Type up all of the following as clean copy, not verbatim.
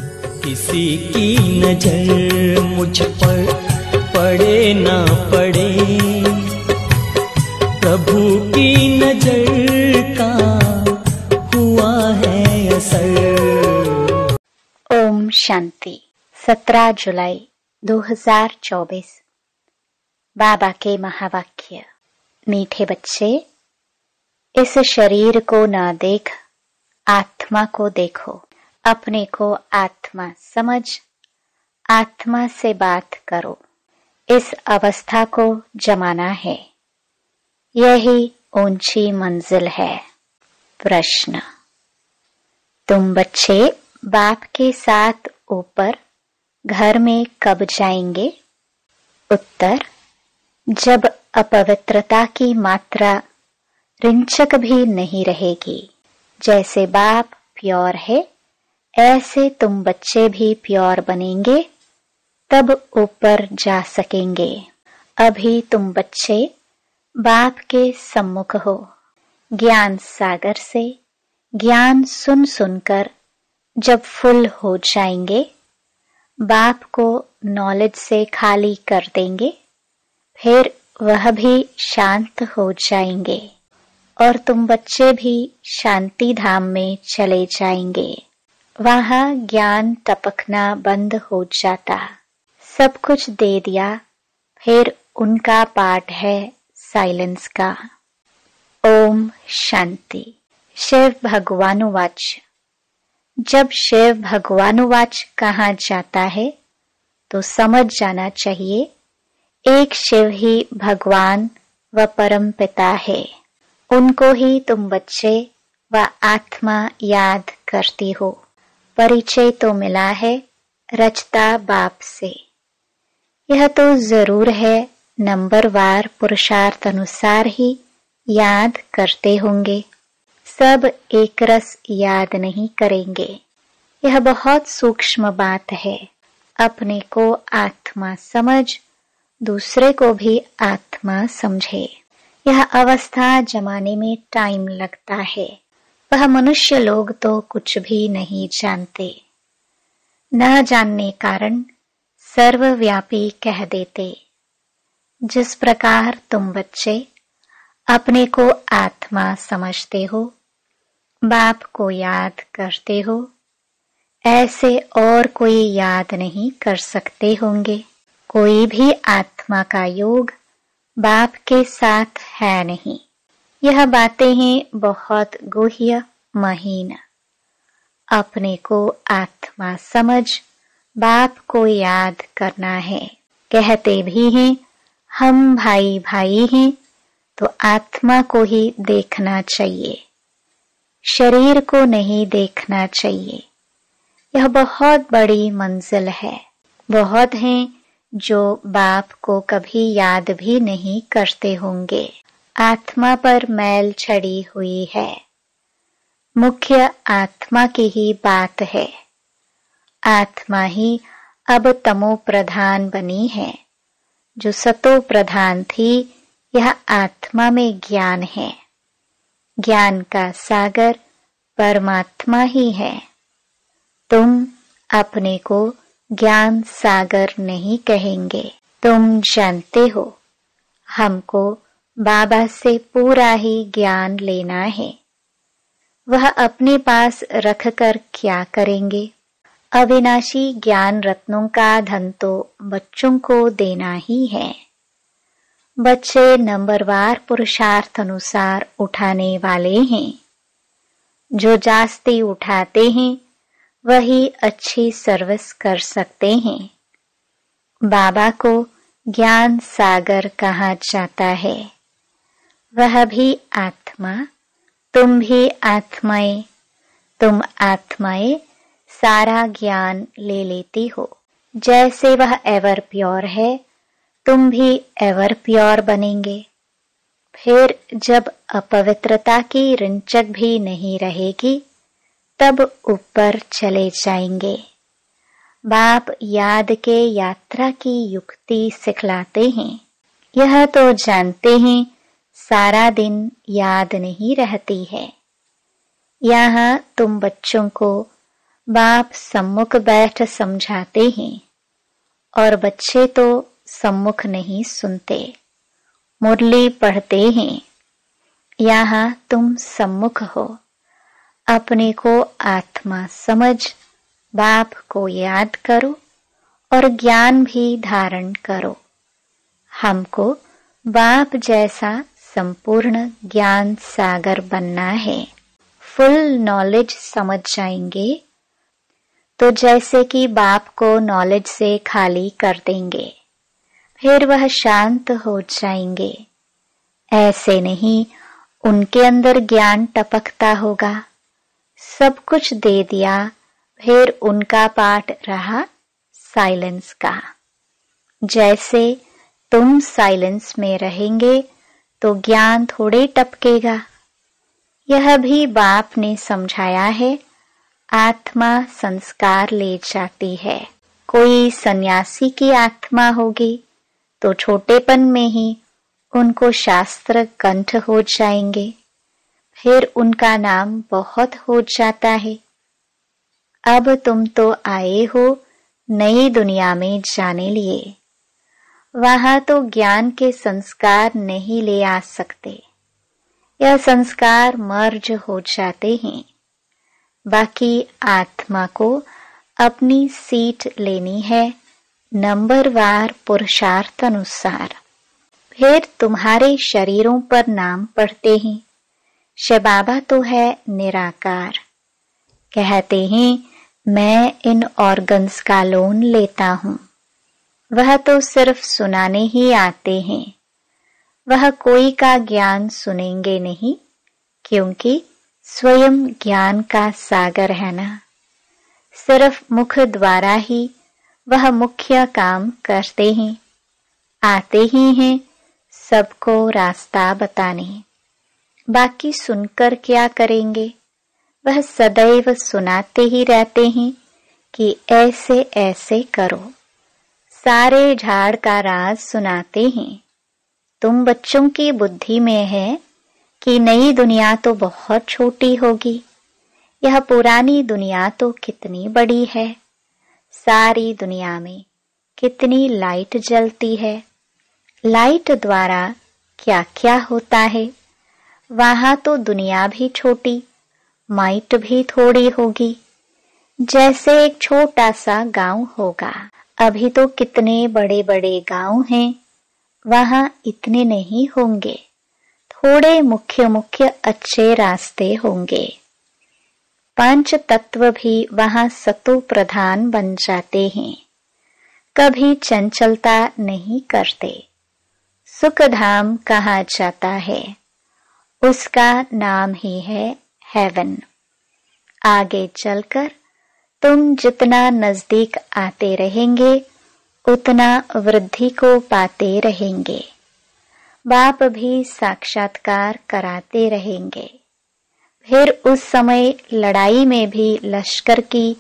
किसी की नजर मुझ पर पड़े ना पड़े, प्रभु की नजर का हुआ है असर। ओम शांति। 17 जुलाई 2024। बाबा के महावाक्य। मीठे बच्चे, इस शरीर को न देख, आत्मा को देखो। अपने को आत्मा समझ, आत्मा से बात करो। इस अवस्था को जमाना है, यही ऊंची मंजिल है। प्रश्न: तुम बच्चे बाप के साथ ऊपर घर में कब जाएंगे? उत्तर: जब अपवित्रता की मात्रा रिंचक भी नहीं रहेगी। जैसे बाप प्योर है, ऐसे तुम बच्चे भी प्योर बनेंगे, तब ऊपर जा सकेंगे। अभी तुम बच्चे बाप के सम्मुख हो। ज्ञान सागर से ज्ञान सुन सुनकर जब फुल हो जाएंगे, बाप को नॉलेज से खाली कर देंगे, फिर वह भी शांत हो जाएंगे और तुम बच्चे भी शांति धाम में चले जाएंगे। वहां ज्ञान टपकना बंद हो जाता। सब कुछ दे दिया, फिर उनका पाठ है साइलेंस का। ओम शांति। शिव भगवानुवाच। जब शिव भगवानुवाच कहा जाता है तो समझ जाना चाहिए, एक शिव ही भगवान व परम पिता है। उनको ही तुम बच्चे व आत्मा याद करती हो। परिचय तो मिला है रचता बाप से। यह तो जरूर है, नंबरवार पुरुषार्थ अनुसार ही याद करते होंगे। सब एक रस याद नहीं करेंगे। यह बहुत सूक्ष्म बात है। अपने को आत्मा समझ, दूसरे को भी आत्मा समझे। यह अवस्था जमाने में टाइम लगता है। वह मनुष्य लोग तो कुछ भी नहीं जानते। न जानने कारण सर्वव्यापी कह देते। जिस प्रकार तुम बच्चे अपने को आत्मा समझते हो, बाप को याद करते हो, ऐसे और कोई याद नहीं कर सकते होंगे। कोई भी आत्मा का योग बाप के साथ है नहीं। यह बातें हैं बहुत गुह्य महीन। अपने को आत्मा समझ, बाप को याद करना है। कहते भी हैं हम भाई भाई हैं, तो आत्मा को ही देखना चाहिए, शरीर को नहीं देखना चाहिए। यह बहुत बड़ी मंजिल है। बहुत हैं जो बाप को कभी याद भी नहीं करते होंगे। आत्मा पर मैल छड़ी हुई है। मुख्य आत्मा की ही बात है। आत्मा ही अब तमो प्रधान बनी है। जो सतो प्रधान थी, यह आत्मा में ज्ञान है। ज्ञान का सागर परमात्मा ही है। तुम अपने को ज्ञान सागर नहीं कहेंगे। तुम जानते हो, हमको बाबा से पूरा ही ज्ञान लेना है। वह अपने पास रखकर क्या करेंगे? अविनाशी ज्ञान रत्नों का धन तो बच्चों को देना ही है। बच्चे नंबरवार पुरुषार्थ अनुसार उठाने वाले हैं। जो जास्ती उठाते हैं वही अच्छी सर्विस कर सकते हैं। बाबा को ज्ञान सागर कहा जाता है। वह भी आत्मा, तुम भी आत्माएं। तुम आत्माएं सारा ज्ञान ले लेती हो। जैसे वह एवर प्योर है, तुम भी एवर प्योर बनेंगे। फिर जब अपवित्रता की रिंचक भी नहीं रहेगी, तब ऊपर चले जाएंगे। बाप याद के यात्रा की युक्ति सिखलाते हैं। यह तो जानते हैं सारा दिन याद नहीं रहती है। यहाँ तुम बच्चों को बाप सम्मुख बैठ समझाते हैं और बच्चे तो सम्मुख नहीं सुनते, मुरली पढ़ते हैं। यहाँ तुम सम्मुख हो, अपने को आत्मा समझ बाप को याद करो और ज्ञान भी धारण करो। हमको बाप जैसा संपूर्ण ज्ञान सागर बनना है। फुल नॉलेज समझ जाएंगे तो जैसे कि बाप को नॉलेज से खाली कर देंगे, फिर वह शांत हो जाएंगे। ऐसे नहीं उनके अंदर ज्ञान टपकता होगा, सब कुछ दे दिया, फिर उनका पाठ रहा साइलेंस का। जैसे तुम साइलेंस में रहेंगे तो ज्ञान थोड़े टपकेगा। यह भी बाप ने समझाया है। आत्मा संस्कार ले जाती है। कोई सन्यासी की आत्मा होगी तो छोटेपन में ही उनको शास्त्र कंठ हो जाएंगे, फिर उनका नाम बहुत हो जाता है। अब तुम तो आए हो नई दुनिया में जाने लिए, वहां तो ज्ञान के संस्कार नहीं ले आ सकते। यह संस्कार मर्ज हो जाते हैं। बाकी आत्मा को अपनी सीट लेनी है नंबरवार पुरुषार्थ अनुसार। फिर तुम्हारे शरीरों पर नाम पढ़ते हैं। शिव बाबा तो है निराकार, कहते हैं मैं इन ऑर्गन्स का लोन लेता हूं। वह तो सिर्फ सुनाने ही आते हैं, वह कोई का ज्ञान सुनेंगे नहीं, क्योंकि स्वयं ज्ञान का सागर है ना। सिर्फ मुख द्वारा ही वह मुख्य काम करते हैं, आते ही हैं सबको रास्ता बताने। बाकी सुनकर क्या करेंगे? वह सदैव सुनाते ही रहते हैं कि ऐसे ऐसे करो। सारे झाड़ का राज सुनाते हैं। तुम बच्चों की बुद्धि में है कि नई दुनिया तो बहुत छोटी होगी, यह पुरानी दुनिया तो कितनी बड़ी है। सारी दुनिया में कितनी लाइट जलती है, लाइट द्वारा क्या क्या होता है। वहां तो दुनिया भी छोटी, माइट भी थोड़ी होगी। जैसे एक छोटा सा गांव होगा, अभी तो कितने बड़े बड़े गांव हैं, वहां इतने नहीं होंगे। थोड़े मुख्य मुख्य अच्छे रास्ते होंगे। पंच तत्व भी वहां सतो प्रधान बन जाते हैं, कभी चंचलता नहीं करते। सुख धाम कहा जाता है, उसका नाम ही है हेवन। आगे चलकर तुम जितना नजदीक आते रहेंगे उतना वृद्धि को पाते रहेंगे। बाप भी साक्षात्कार कराते रहेंगे। फिर उस समय लड़ाई में भी लश्कर की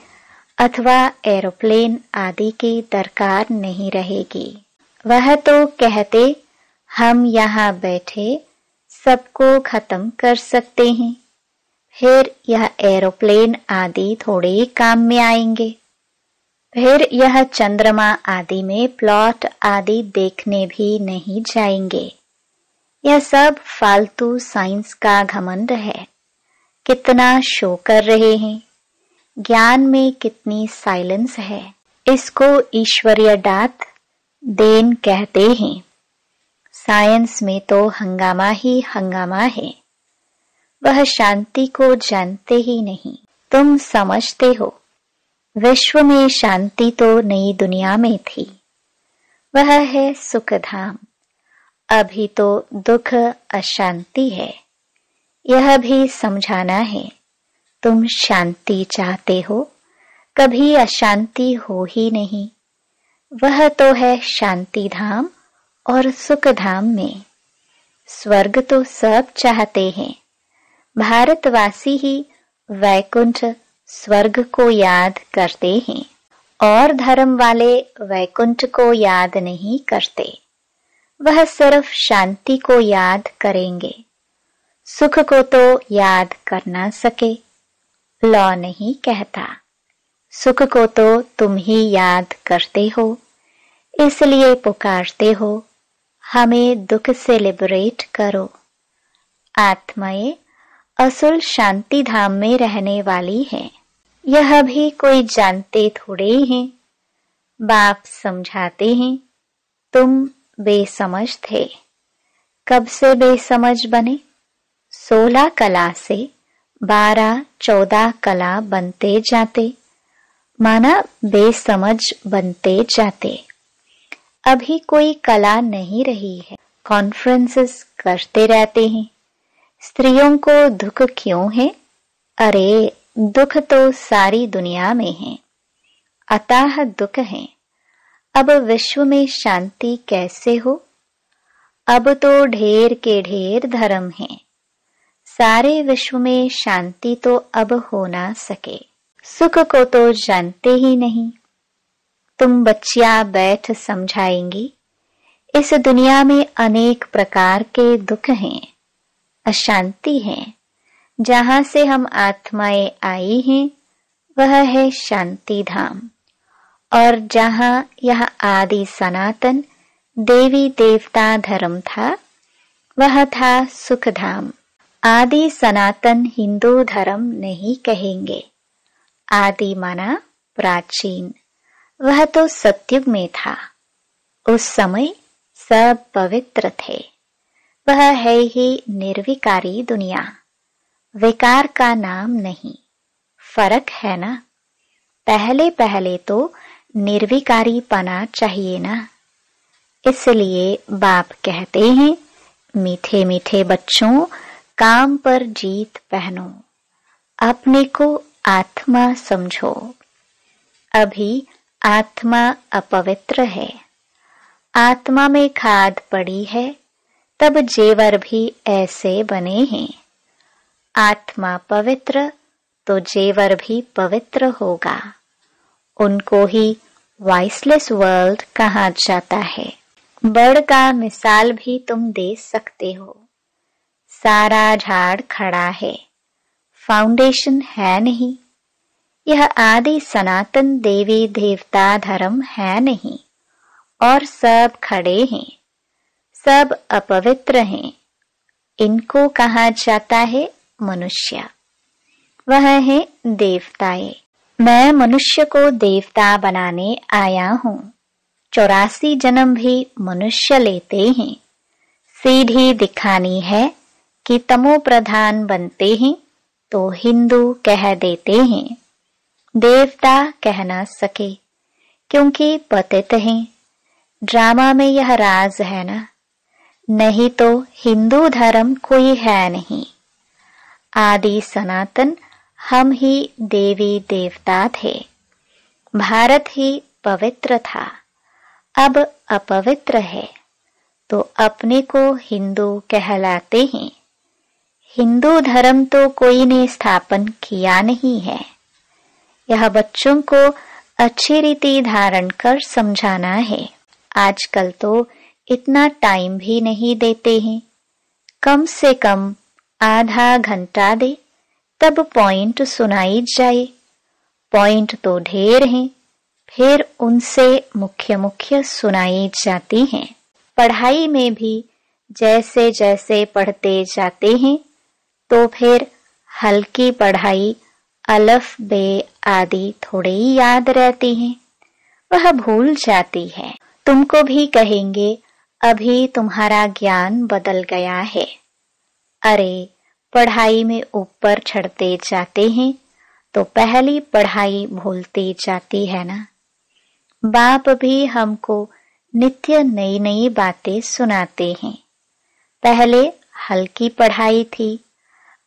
अथवा एरोप्लेन आदि की दरकार नहीं रहेगी। वह तो कहते हम यहाँ बैठे सबको खत्म कर सकते हैं, फिर यह एरोप्लेन आदि थोड़े काम में आएंगे। फिर यह चंद्रमा आदि में प्लॉट आदि देखने भी नहीं जाएंगे। यह सब फालतू साइंस का घमंड है। कितना शो कर रहे हैं, ज्ञान में कितनी साइलेंस है। इसको ईश्वरीय दात देन कहते हैं। साइंस में तो हंगामा ही हंगामा है। वह शांति को जानते ही नहीं। तुम समझते हो विश्व में शांति तो नई दुनिया में थी, वह है सुखधाम। अभी तो दुख अशांति है, यह भी समझाना है। तुम शांति चाहते हो, कभी अशांति हो ही नहीं। वह तो है शांति धाम और सुख धाम में। स्वर्ग तो सब चाहते हैं, भारतवासी ही वैकुंठ स्वर्ग को याद करते हैं और धर्म वाले वैकुंठ को याद नहीं करते। वह सिर्फ शांति को याद करेंगे, सुख को तो याद कर ना सके। लॉ नहीं कहता, सुख को तो तुम ही याद करते हो, इसलिए पुकारते हो, हमें दुख से लिबरेट करो। आत्माएं असुल शांति धाम में रहने वाली हैं, यह भी कोई जानते थोड़े हैं। बाप समझाते हैं, तुम बेसमझ थे। कब से बेसमझ बने? 16 कला से 12-14 कला बनते जाते, माना बेसमझ बनते जाते। अभी कोई कला नहीं रही है। कॉन्फ्रेंसेस करते रहते हैं, स्त्रियों को दुख क्यों है? अरे दुख तो सारी दुनिया में है, अतः दुख है। अब विश्व में शांति कैसे हो? अब तो ढेर के ढेर धर्म हैं, सारे विश्व में शांति तो अब हो ना सके। सुख को तो जानते ही नहीं। तुम बच्चियां बैठ समझाएंगी, इस दुनिया में अनेक प्रकार के दुख हैं, अशांति है। जहां से हम आत्माएं आई हैं वह है शांति धाम, और जहां यह आदि सनातन देवी देवता धर्म था वह था सुख धाम। आदि सनातन हिंदू धर्म नहीं कहेंगे। आदि माना प्राचीन, वह तो सतयुग में था। उस समय सब पवित्र थे। वह है ही निर्विकारी दुनिया, विकार का नाम नहीं। फर्क है ना? पहले पहले तो निर्विकारी पना चाहिए ना। इसलिए बाप कहते हैं, मीठे मीठे बच्चों, काम पर जीत पहनो, अपने को आत्मा समझो। अभी आत्मा अपवित्र है, आत्मा में खाद पड़ी है, तब जेवर भी ऐसे बने हैं। आत्मा पवित्र तो जेवर भी पवित्र होगा। उनको ही वॉइसलेस वर्ल्ड कहा जाता है। बर्ड का मिसाल भी तुम दे सकते हो। सारा झाड़ खड़ा है, फाउंडेशन है नहीं। यह आदि सनातन देवी देवता धर्म है नहीं, और सब खड़े हैं, सब अपवित्र हैं। इनको कहा जाता है मनुष्य, वह है देवताएं। मैं मनुष्य को देवता बनाने आया हूँ। 84 जन्म भी मनुष्य लेते हैं। सीधी दिखानी है कि तमो प्रधान बनते हैं तो हिंदू कह देते हैं, देवता कह ना सके क्योंकि पतित हैं। ड्रामा में यह राज है ना, नहीं तो हिंदू धर्म कोई है नहीं। आदि सनातन हम ही देवी देवता थे। भारत ही पवित्र था, अब अपवित्र है, तो अपने को हिंदू कहलाते हैं। हिंदू धर्म तो कोई ने स्थापन किया नहीं है। यह बच्चों को अच्छी रीति धारण कर समझाना है। आजकल तो इतना टाइम भी नहीं देते हैं। कम से कम आधा घंटा दे, तब पॉइंट सुनाई जाए। पॉइंट तो ढेर हैं, फिर उनसे मुख्य मुख्य सुनाई जाती हैं। पढ़ाई में भी जैसे जैसे पढ़ते जाते हैं तो फिर हल्की पढ़ाई अलफ बे आदि थोड़े ही याद रहती हैं, वह भूल जाती है। तुमको भी कहेंगे अभी तुम्हारा ज्ञान बदल गया है। अरे पढ़ाई में ऊपर चढ़ते जाते हैं तो पहली पढ़ाई भूलती जाती है ना। बाप भी हमको नित्य नई नई बातें सुनाते हैं। पहले हल्की पढ़ाई थी,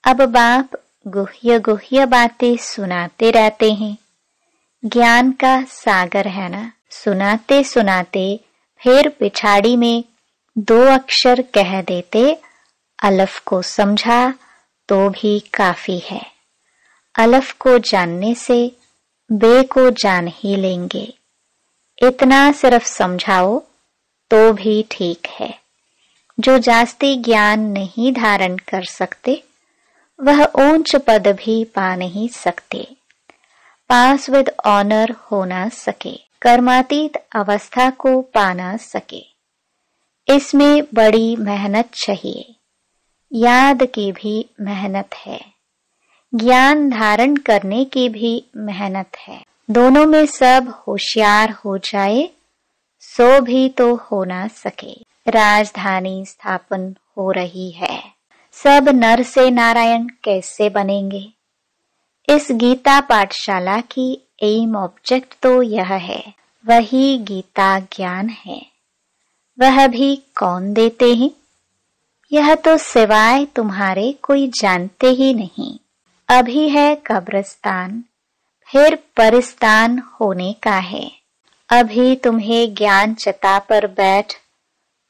अब बाप गुह्य गुह्य बातें सुनाते रहते हैं। ज्ञान का सागर है ना। सुनाते सुनाते फिर पिछाड़ी में 2 अक्षर कह देते, अलफ को समझा तो भी काफी है। अलफ को जानने से बे को जान ही लेंगे। इतना सिर्फ समझाओ तो भी ठीक है। जो जास्ती ज्ञान नहीं धारण कर सकते वह ऊंच पद भी पा नहीं सकते। पास विद ऑनर हो ना सके, कर्मातीत अवस्था को पा ना सके। इसमें बड़ी मेहनत चाहिए, याद की भी मेहनत है, ज्ञान धारण करने की भी मेहनत है। दोनों में सब होशियार हो जाए सो भी तो हो ना सके। राजधानी स्थापन हो रही है, सब नर से नारायण कैसे बनेंगे? इस गीता पाठशाला की एम ऑब्जेक्ट तो यह है, वही गीता ज्ञान है। वह भी कौन देते हैं? यह तो सिवाय तुम्हारे कोई जानते ही नहीं। अभी है कब्रिस्तान, फिर परिस्तान होने का है। अभी तुम्हें ज्ञान चता पर बैठ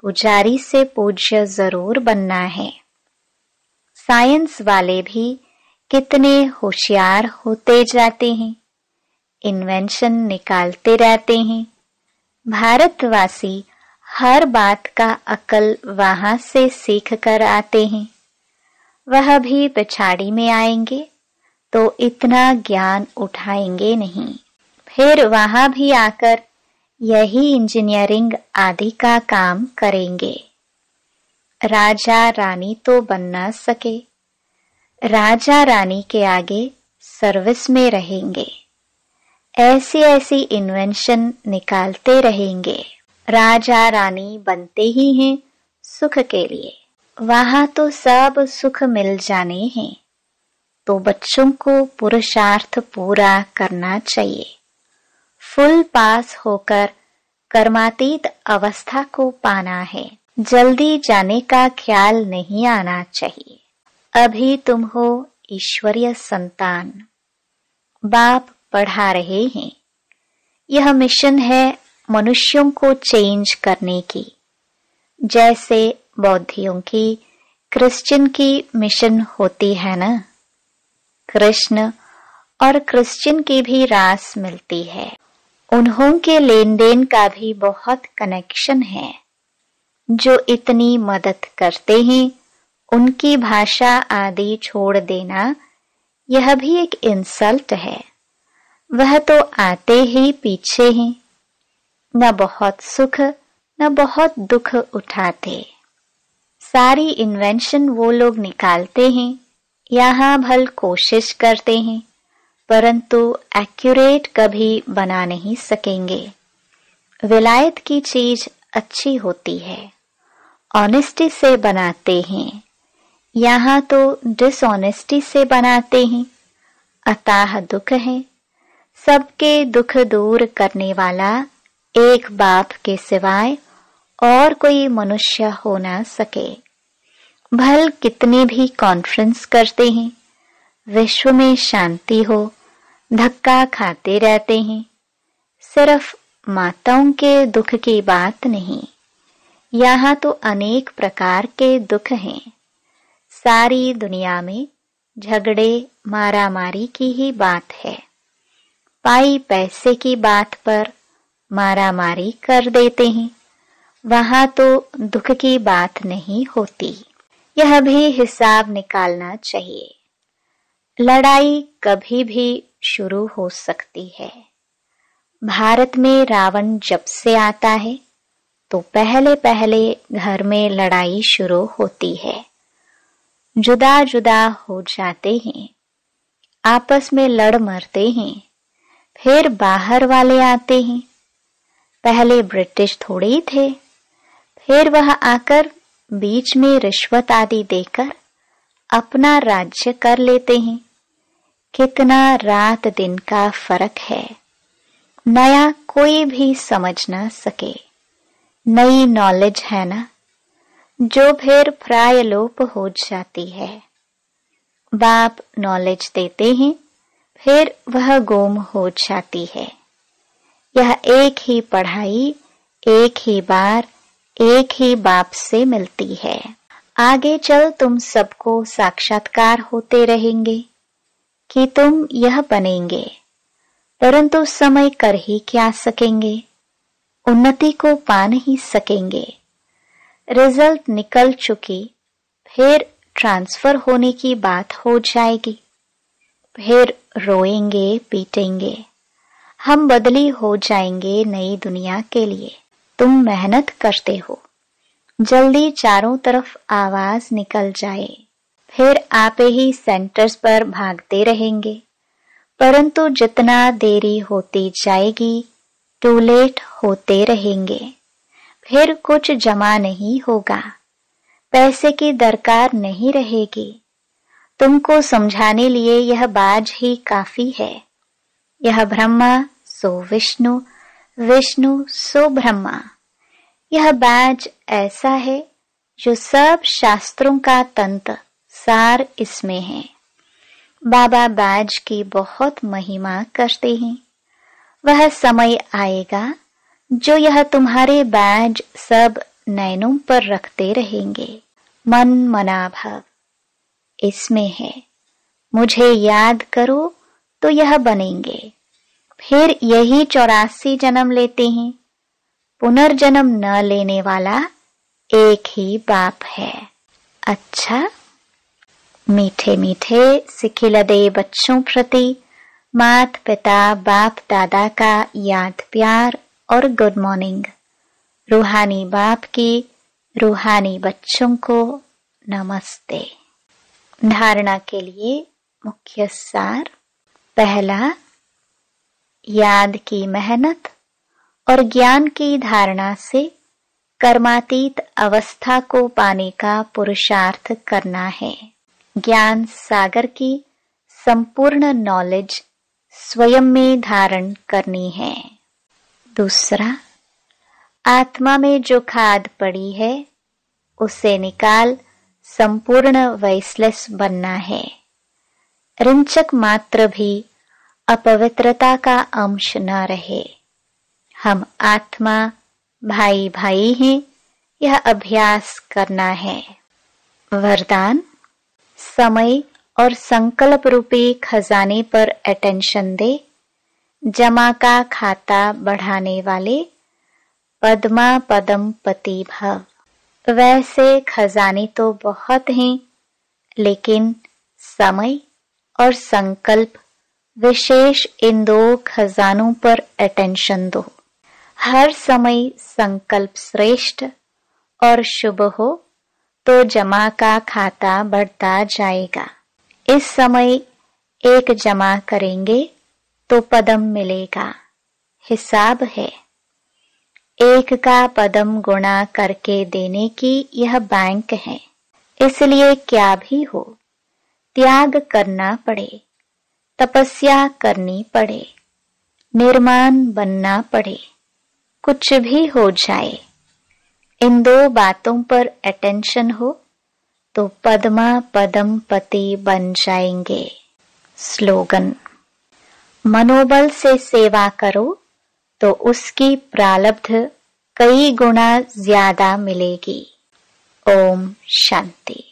पुजारी से पूज्य जरूर बनना है। साइंस वाले भी कितने होशियार होते जाते हैं, इन्वेंशन निकालते रहते हैं। भारतवासी हर बात का अकल वहां से सीख कर आते हैं। वह भी पिछाड़ी में आएंगे तो इतना ज्ञान उठाएंगे नहीं, फिर वहां भी आकर यही इंजीनियरिंग आदि का काम करेंगे। राजा रानी तो बन ना सके, राजा रानी के आगे सर्विस में रहेंगे। ऐसी ऐसी इन्वेंशन निकालते रहेंगे। राजा रानी बनते ही हैं सुख के लिए, वहां तो सब सुख मिल जाने हैं। तो बच्चों को पुरुषार्थ पूरा करना चाहिए, फुल पास होकर कर्मातीत अवस्था को पाना है। जल्दी जाने का ख्याल नहीं आना चाहिए। अभी तुम हो ईश्वरीय संतान, बाप पढ़ा रहे हैं। यह मिशन है मनुष्यों को चेंज करने की, जैसे बौद्धियों की, क्रिश्चियन की मिशन होती है ना। कृष्ण और क्रिश्चियन की भी रास मिलती है, उन्हों के लेन देन का भी बहुत कनेक्शन है। जो इतनी मदद करते हैं उनकी भाषा आदि छोड़ देना यह भी एक इंसल्ट है। वह तो आते ही पीछे हैं, न बहुत सुख न बहुत दुख उठाते। सारी इन्वेंशन वो लोग निकालते हैं, यहाँ भल कोशिश करते हैं, परंतु एक्यूरेट कभी बना नहीं सकेंगे। विलायत की चीज अच्छी होती है, ऑनेस्टी से बनाते हैं। यहाँ तो डिसऑनेस्टी से बनाते हैं, अताह दुख है। सबके दुख दूर करने वाला एक बाप के सिवाय और कोई मनुष्य हो ना सके। भल कितने भी कॉन्फ्रेंस करते हैं, विश्व में शांति हो, धक्का खाते रहते हैं। सिर्फ माताओं के दुख की बात नहीं, यहाँ तो अनेक प्रकार के दुख हैं। सारी दुनिया में झगड़े मारामारी की ही बात है। पाई पैसे की बात पर मारामारी कर देते हैं, वहां तो दुख की बात नहीं होती। यह भी हिसाब निकालना चाहिए। लड़ाई कभी भी शुरू हो सकती है। भारत में रावण जब से आता है तो पहले पहले घर में लड़ाई शुरू होती है। जुदा जुदा हो जाते हैं, आपस में लड़ मरते हैं, फिर बाहर वाले आते हैं। पहले ब्रिटिश थोड़े ही थे, फिर वह आकर बीच में रिश्वत आदि देकर अपना राज्य कर लेते हैं। कितना रात दिन का फर्क है। नया कोई भी समझ ना सके। नई नॉलेज है ना, जो फिर प्रायलोप हो जाती है। बाप नॉलेज देते हैं, फिर वह गुम हो जाती है। यह एक ही पढ़ाई एक ही बार एक ही बाप से मिलती है। आगे चल तुम सबको साक्षात्कार होते रहेंगे कि तुम यह बनेंगे, परंतु समय कर ही क्या सकेंगे, उन्नति को पा नहीं सकेंगे। रिजल्ट निकल चुकी, फिर ट्रांसफर होने की बात हो जाएगी। फिर रोएंगे पीटेंगे। हम बदली हो जाएंगे नई दुनिया के लिए। तुम मेहनत करते हो, जल्दी चारों तरफ आवाज निकल जाए। फिर आप ही सेंटर्स पर भागते रहेंगे, परंतु जितना देरी होती जाएगी टू लेट होते रहेंगे। फिर कुछ जमा नहीं होगा, पैसे की दरकार नहीं रहेगी। तुमको समझाने लिए यह बाज ही काफी है। यह ब्रह्मा सो विष्णु, विष्णु सो ब्रह्मा। यह बाज ऐसा है जो सब शास्त्रों का तंत्र सार इसमें है। बाबा बाज की बहुत महिमा करते हैं। वह समय आएगा जो यह तुम्हारे बाज सब नैनों पर रखते रहेंगे। मन मनाभव इसमें है। मुझे याद करो तो यह बनेंगे। फिर यही 84 जन्म लेते हैं। पुनर्जन्म न लेने वाला एक ही बाप है। अच्छा, मीठे मीठे सिखिलदे बच्चों प्रति माता पिता बाप दादा का याद प्यार और गुड मॉर्निंग। रूहानी बाप की रूहानी बच्चों को नमस्ते। धारणा के लिए मुख्य सार। पहला, याद की मेहनत और ज्ञान की धारणा से कर्मातीत अवस्था को पाने का पुरुषार्थ करना है। ज्ञान सागर की संपूर्ण नॉलेज स्वयं में धारण करनी है। दूसरा, आत्मा में जो खाद पड़ी है उसे निकाल संपूर्ण वैसलेस बनना है। रिंचक मात्र भी अपवित्रता का अंश न रहे। हम आत्मा भाई भाई हैं, यह अभ्यास करना है। वरदान, समय और संकल्प रूपी खजाने पर अटेंशन दे। जमा का खाता बढ़ाने वाले पद्मा पदम पति भव। वैसे खजाने तो बहुत हैं, लेकिन समय और संकल्प विशेष इन 2 खजानों पर अटेंशन दो। हर समय संकल्प श्रेष्ठ और शुभ हो तो जमा का खाता बढ़ता जाएगा। इस समय 1 जमा करेंगे तो पदम मिलेगा। हिसाब है। 1 का पदम गुणा करके देने की यह बैंक है। इसलिए क्या भी हो, त्याग करना पड़े, तपस्या करनी पड़े, निर्माण बनना पड़े, कुछ भी हो जाए, इन 2 बातों पर अटेंशन हो तो पद्मा पदम पति बन जाएंगे। स्लोगन, मनोबल से सेवा करो तो उसकी प्रारब्ध कई गुना ज्यादा मिलेगी। ओम शांति।